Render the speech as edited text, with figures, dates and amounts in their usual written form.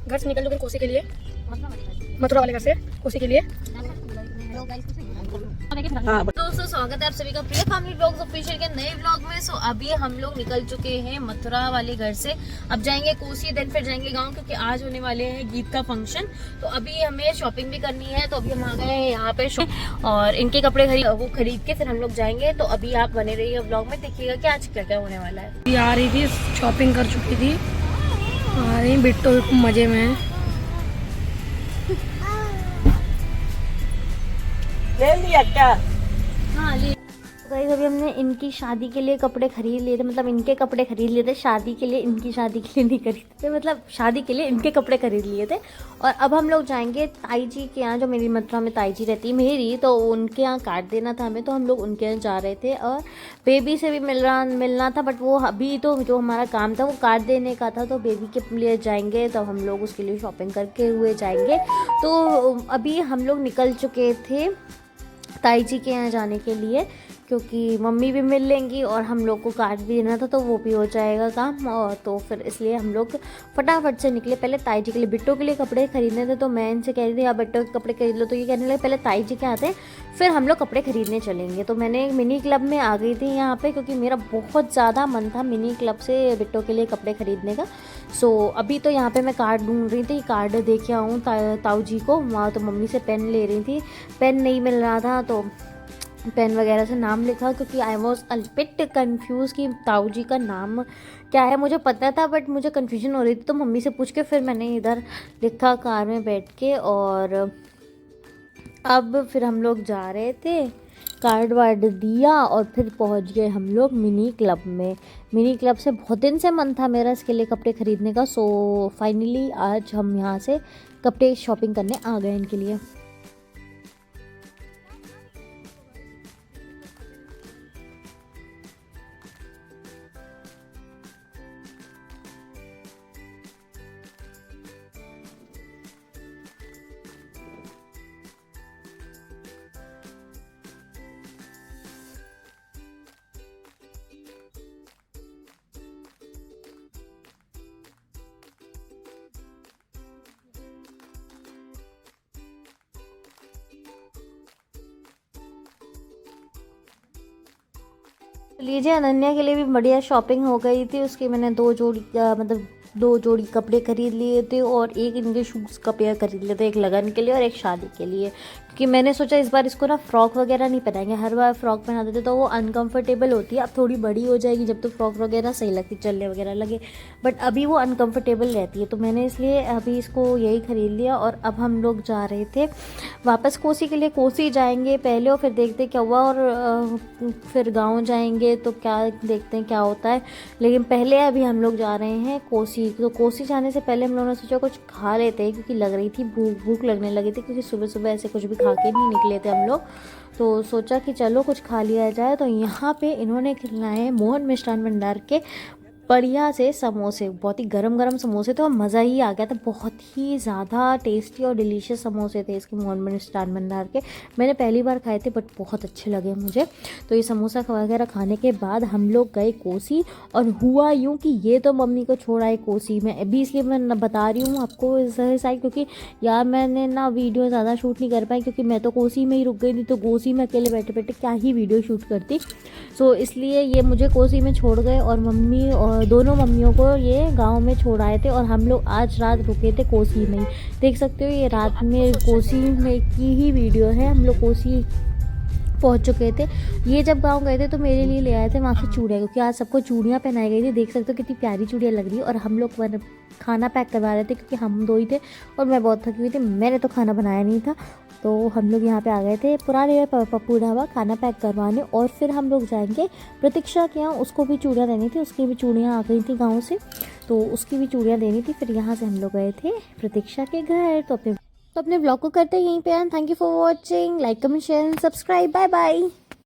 घर से निकल चुके कोसी के लिए, मथुरा वाले घर से कोसी के लिए। दोस्तों स्वागत है आप सभी का प्रिय फैमिली ब्लॉग्स ऑफिशियल के नए ब्लॉग में। सो अभी हम लोग निकल चुके हैं मथुरा वाले घर से। अब जाएंगे कोसी, देन फिर जाएंगे गांव, क्योंकि आज होने वाले हैं गीत का फंक्शन। तो अभी हमें शॉपिंग भी करनी है, तो अभी हम आ गए हैं यहाँ पे और इनके कपड़े खरीद के फिर हम लोग जाएंगे। तो अभी आप बने रहिए ब्लॉग में, देखिएगा कि आज क्या क्या होने वाला है। अभी आ रही थी, शॉपिंग कर चुकी थी, आ रही बिट्टो मजे में है। ले लिया क्या? हाँ ले। गाइस अभी हमने इनकी शादी के लिए कपड़े खरीद लिए थे, मतलब इनके कपड़े खरीद लिए थे शादी के लिए, इनकी शादी के लिए नहीं खरीदे थे, मतलब शादी के लिए इनके कपड़े खरीद लिए थे। और अब हम लोग जाएंगे ताई जी के यहाँ, जो मेरी मथुरा में ताई जी रहती है मेरी, तो उनके यहाँ कार्ड देना था हमें, तो हम लोग उनके यहाँ जा रहे थे। और बेबी से भी मिलना था, बट वो अभी तो जो हमारा काम था वो कार्ड देने का था, तो बेबी के लिए जाएंगे, तब हम लोग उसके लिए शॉपिंग करके हुए जाएंगे। तो अभी हम लोग निकल चुके थे ताई जी के यहाँ जाने के लिए, क्योंकि मम्मी भी मिल लेंगी और हम लोग को कार्ड भी देना था, तो वो भी हो जाएगा काम। और तो फिर इसलिए हम लोग फटाफट से निकले। पहले ताई जी के लिए, बिट्टो के लिए कपड़े खरीदने थे, तो मैं इनसे कह रही थी आप बिट्टो के कपड़े खरीद लो, तो ये कहने लगे पहले ताई जी के आते हैं फिर हम लोग कपड़े खरीदने चलेंगे। तो मैंने मिनी क्लब में आ गई थी यहाँ पर, क्योंकि मेरा बहुत ज़्यादा मन था मिनी क्लब से बिट्टो के लिए कपड़े खरीदने का। सो अभी तो यहाँ पर मैं कार्ड ढूंढ रही थी, कार्ड देखे आऊँ ताऊ जी को वहाँ। तो मम्मी से पेन ले रही थी, पेन नहीं मिल रहा था, तो पेन वगैरह से नाम लिखा, क्योंकि I was a bit confuse कि ताऊ जी का नाम क्या है। मुझे पता था बट मुझे कन्फ्यूजन हो रही थी, तो मम्मी से पूछ के फिर मैंने इधर लिखा कार में बैठ के। और अब फिर हम लोग जा रहे थे, कार्ड वार्ड दिया और फिर पहुंच गए हम लोग मिनी क्लब में। मिनी क्लब से बहुत दिन से मन था मेरा इसके लिए कपड़े ख़रीदने का। सो फाइनली आज हम यहाँ से कपड़े शॉपिंग करने आ गए इनके लिए। लीजिए, अनन्या के लिए भी बढ़िया शॉपिंग हो गई थी। उसकी मैंने दो जोड़ी कपड़े खरीद लिए थे, और एक इनके शूज़ का पेयर खरीद लिए थे, एक लगन के लिए और एक शादी के लिए। क्योंकि मैंने सोचा इस बार इसको ना फ्रॉक वगैरह नहीं पहनाएंगे, हर बार फ्रॉक पहना देते तो वो अनकंफर्टेबल होती है। अब थोड़ी बड़ी हो जाएगी जब तो फ्रॉक वगैरह सही लगती, चलने वगैरह लगे, बट अभी वो अनकंफर्टेबल रहती है। तो मैंने इसलिए अभी इसको यही खरीद लिया। और अब हम लोग जा रहे थे वापस कोसी के लिए। कोसी जाएंगे पहले और फिर देखते क्या हुआ, और फिर गाँव जाएंगे तो क्या देखते हैं क्या होता है। लेकिन पहले अभी हम लोग जा रहे हैं कोसी। तो कोसी जाने से पहले हम लोगों ने सोचा कुछ खा लेते हैं, क्योंकि लग रही थी भूख लगने लगी थी, क्योंकि सुबह सुबह ऐसे कुछ भी खा के नहीं निकले थे हम लोग। तो सोचा कि चलो कुछ खा लिया जाए। तो यहाँ पे इन्होंने खिलाए मोहन मिष्ठान भंडार के बढ़िया से समोसे, बहुत ही गरम गरम समोसे थे और मज़ा ही आ गया था। बहुत ही ज़्यादा टेस्टी और डिलीशियस समोसे थे इसके मोहन मिष्ठान भंडार के। मैंने पहली बार खाए थे बट बहुत अच्छे लगे मुझे। तो ये समोसा वगैरह खाने के बाद हम लोग गए कोसी। और हुआ यूँ कि ये तो मम्मी को छोड़ आए कोसी में। अभी इसलिए मैं बता रही हूँ आपको इस साइड, क्योंकि यार मैंने ना वीडियो ज़्यादा शूट नहीं कर पाई, क्योंकि मैं तो कोसी में ही रुक गई थी। तो कोसी में अकेले बैठे बैठे क्या ही वीडियो शूट करती। सो इसलिए ये मुझे कोसी में छोड़ गए, और मम्मी और दोनों मम्मियों को ये गांव में छोड़ आए थे। और हम लोग आज रात रुके थे कोसी में ही। देख सकते हो ये रात में कोसी में की ही वीडियो है। हम लोग कोसी पहुंच चुके थे। ये जब गांव गए थे तो मेरे लिए ले आए थे वहाँ से चूड़ियाँ, क्योंकि आज सबको चूड़ियाँ पहनाई गई थी। देख सकते हो कितनी प्यारी चूड़ियाँ लग रही है। और हम लोग खाना पैक करवा रहे थे, क्योंकि हम दो ही थे और मैं बहुत थकी हुई थी। मैंने तो खाना बनाया नहीं था। तो हम लोग यहाँ पे आ गए थे पुराने पप्पू ढाबा खाना पैक करवाने। और फिर हम लोग जाएंगे प्रतीक्षा के यहाँ, उसको भी चूड़ियाँ देनी थी। उसकी भी चूड़ियाँ आ गई थी गाँव से, तो उसकी भी चूड़ियाँ देनी थी। फिर यहाँ से हम लोग गए थे प्रतीक्षा के घर। तो अपने ब्लॉग को करते हैं यहीं पे। Thank you for watching. Like comment share and subscribe. Bye bye.